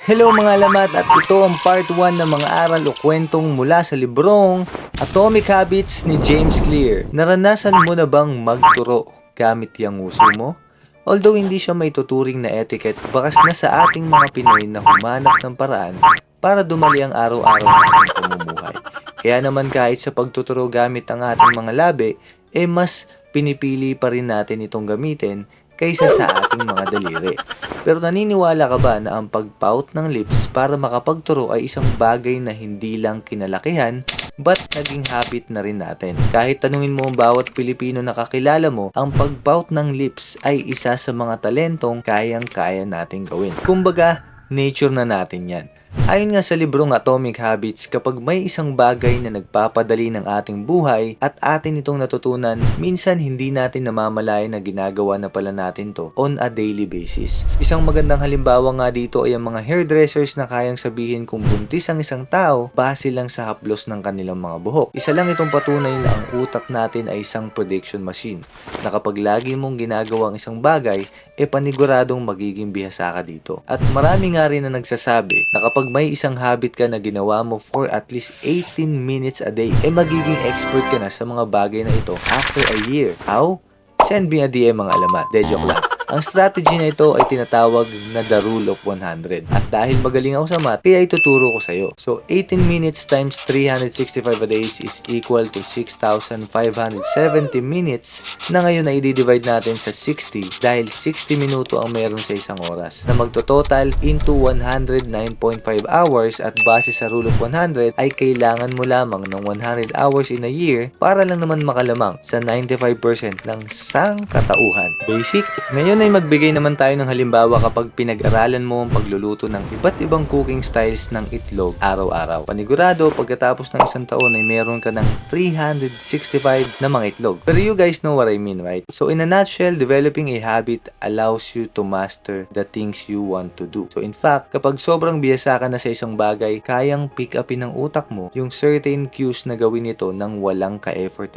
Hello mga alamat, at ito ang part 1 ng mga aral o kwentong mula sa librong Atomic Habits ni James Clear. Naranasan mo na bang magturo gamit yung uso mo? Although hindi siya may tuturing na etiquette, bakas na sa ating mga Pinoy na humanap ng paraan para dumali ang araw-araw nating pamumuhay. Kaya naman kahit sa pagtuturo gamit ang ating mga labi, mas pinipili pa rin natin itong gamitin kaysa sa ating mga daliri. Pero naniniwala ka ba na ang pagpout ng lips para makapagturo ay isang bagay na hindi lang kinalakihan, but naging habit na rin natin? Kahit tanungin mo ang bawat Pilipino na kakilala mo, ang pagpout ng lips ay isa sa mga talentong kayang-kaya nating gawin. Kumbaga, nature na natin yan. Ayon nga sa librong Atomic Habits, kapag may isang bagay na nagpapadali ng ating buhay at atin itong natutunan, minsan hindi natin namamalayan na ginagawa na pala natin to on a daily basis. Isang magandang halimbawa nga dito ay ang mga hairdressers na kayang sabihin kung buntis ang isang tao base lang sa haplos ng kanilang mga buhok. Isa lang itong patunay na ang utak natin ay isang prediction machine, na kapag lagi mong ginagawa ang isang bagay, paniguradong magiging bihasa ka dito. At marami nga rin na nagsasabi na kapag may isang habit ka na ginawa mo for at least 18 minutes a day, magiging expert ka na sa mga bagay na ito after a year. How? Send me a DM mga alamat. De joke lang. Ang strategy na ito ay tinatawag na the rule of 100. At dahil magaling ako sa math, kaya ituturo ko sa iyo. So, 18 minutes times 365 a days is equal to 6,570 minutes na ngayon ay i-divide natin sa 60 dahil 60 minuto ang meron sa isang oras, na magtototal into 109.5 hours, at base sa rule of 100 ay kailangan mo lamang ng 100 hours in a year para lang naman makalamang sa 95% ng sangkatauhan. Basic? Ngayon ay magbigay naman tayo ng halimbawa kapag pinag-aralan mo ang pagluluto ng iba't ibang cooking styles ng itlog araw-araw. Panigurado, pagkatapos ng isang taon ay meron ka ng 365 na mga itlog. Pero you guys know what I mean, right? So in a nutshell, developing a habit allows you to master the things you want to do. So in fact, kapag sobrang biyasa ka na sa isang bagay, kayang pick upin ng utak mo yung certain cues na gawin ito nang walang ka-effort.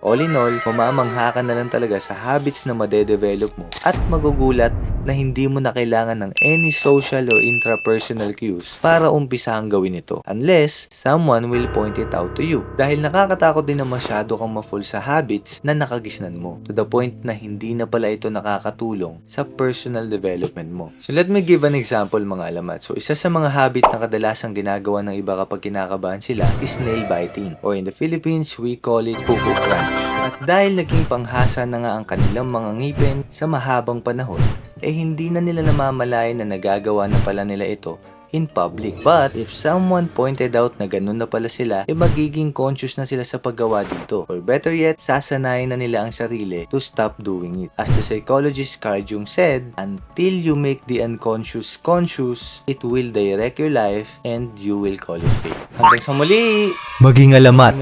All in all, mamamangha ka na lang talaga sa habits na madedevelop mo, at magugulat na hindi mo na kailangan ng any social or intrapersonal cues para umpisahang gawin ito, unless someone will point it out to you. Dahil nakakatakot din na masyado kang ma-fall sa habits na nakagisnan mo, to the point na hindi na pala ito nakakatulong sa personal development mo. So let me give an example mga alamat. So isa sa mga habit na kadalasang ginagawa ng iba kapag kinakabahan sila is nail biting, or in the Philippines, we call it kuko crunch. At dahil naging panghasa na nga ang kanilang mga ngipin sa mahabang panahon, hindi na nila namamalayan na nagagawa na pala nila ito in public. But if someone pointed out na ganun na pala sila, magiging conscious na sila sa paggawa dito. Or better yet, sasanayin na nila ang sarili to stop doing it. As the psychologist Carl Jung said, until you make the unconscious conscious, it will direct your life and you will call it fate. Hanggang sa muli! Maging alamat!